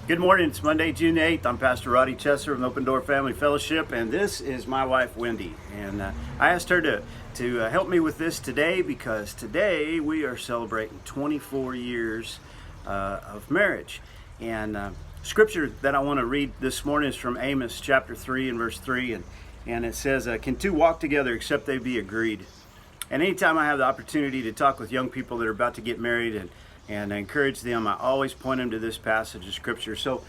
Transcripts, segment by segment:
Good morning. It's Monday, June 8th. I'm Pastor Roddy Chesser of Open Door Family Fellowship, and this is my wife, Wendy. And I asked her to help me with this today because today we are celebrating 24 years of marriage. And scripture that I want to read this morning is from Amos chapter 3 and verse 3. And it says, can two walk together except they be agreed? And anytime I have the opportunity to talk with young people that are about to get married and I encourage them, I always point them to this passage of scripture. So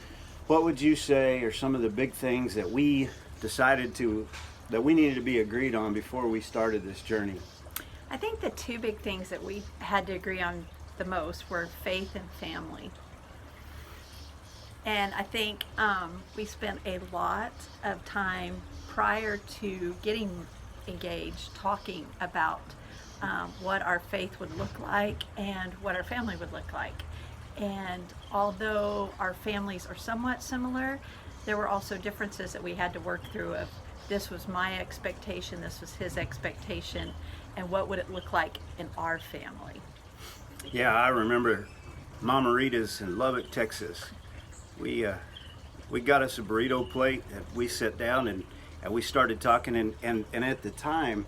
what would you say are some of the big things that we decided that we needed to be agreed on before we started this journey? I think the two big things that we had to agree on the most were faith and family. And I think we spent a lot of time prior to getting engaged talking about what our faith would look like and what our family would look like. And although our families are somewhat similar, there were also differences that we had to work through of this was my expectation, this was his expectation, and what would it look like in our family. Yeah, I remember Mama Rita's in Lubbock, Texas. We got us a burrito plate and we sat down and we started talking and at the time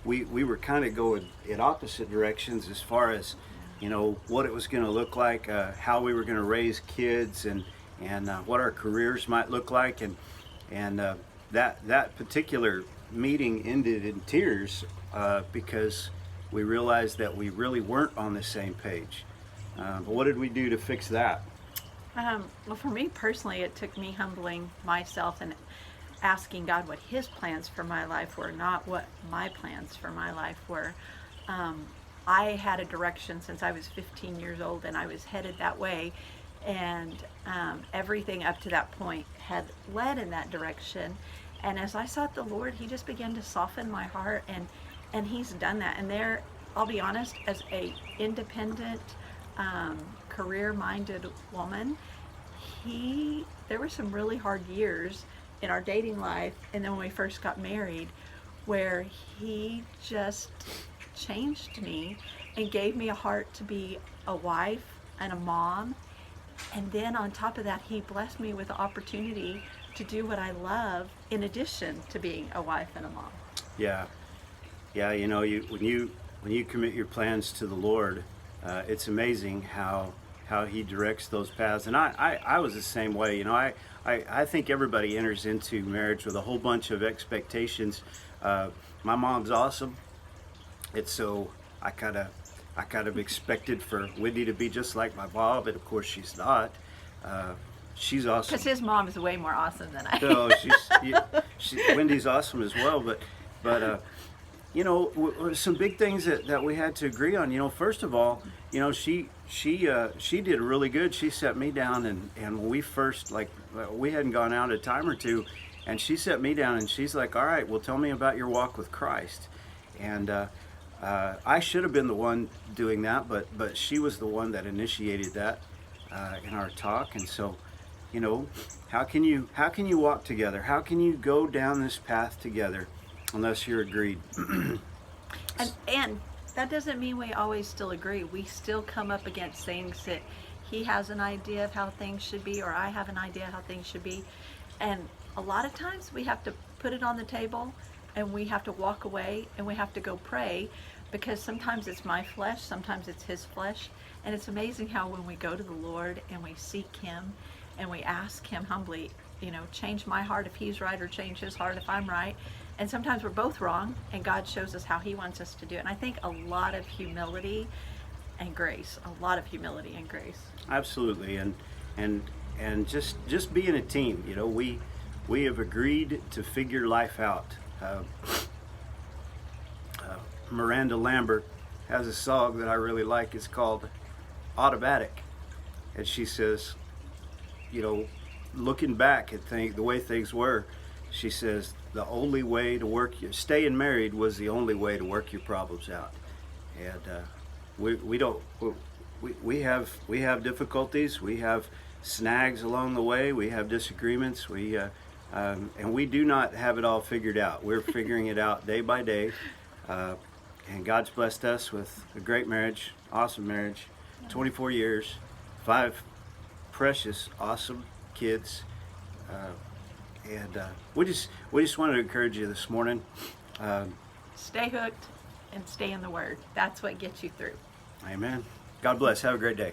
we were kind of going in opposite directions as far as, you know, what it was going to look like, how we were going to raise kids and what our careers might look like. And that particular meeting ended in tears because we realized that we really weren't on the same page. But what did we do to fix that? Well, for me personally, it took me humbling myself and asking God what his plans for my life were, not what my plans for my life were. I had a direction since I was 15 years old and I was headed that way, and everything up to that point had led in that direction. And as I sought the Lord, he just began to soften my heart, and he's done that. And there, I'll be honest, as a independent, career-minded woman, there were some really hard years in our dating life, and then when we first got married, where he just changed me and gave me a heart to be a wife and a mom. And then on top of that, he blessed me with the opportunity to do what I love in addition to being a wife and a mom. Yeah, you know, when you commit your plans to the Lord, it's amazing how he directs those paths. And I was the same way. You know, I think everybody enters into marriage with a whole bunch of expectations. My mom's awesome. It's so I kind of expected for Wendy to be just like my mom, but of course she's not. She's awesome. Because his mom is way more awesome than I. No, Wendy's awesome as well. But you know, some big things that we had to agree on. You know, first of all, you know, she did really good. She sat me down and when we first, like, we hadn't gone out a time or two, and she sat me down and she's like, all right, well, tell me about your walk with Christ. And I should have been the one doing that, but she was the one that initiated that in our talk. And so, you know, how can you walk together? How can you go down this path together unless you're agreed? And that doesn't mean we always still agree. We still come up against things that he has an idea of how things should be, or I have an idea how things should be. And a lot of times we have to put it on the table and we have to walk away and we have to go pray, because sometimes it's my flesh, sometimes it's his flesh. And it's amazing how when we go to the Lord and we seek him and we ask him humbly, you know, change my heart if he's right, or change his heart if I'm right. And sometimes we're both wrong, and God shows us how he wants us to do it. And I think a lot of humility and grace, Absolutely. And just being a team, you know, we have agreed to figure life out. Miranda Lambert has a song that I really like. It's called Automatic. And she says, you know, looking back at the way things were, she says, the only way to staying married was the only way to work your problems out. And we have difficulties, we have snags along the way, we have disagreements, and we do not have it all figured out. We're figuring it out day by day. And God's blessed us with a great marriage, awesome marriage, 24 years, 5 precious, awesome kids. And we just wanted to encourage you this morning. Stay hooked and stay in the Word. That's what gets you through. Amen. God bless. Have a great day.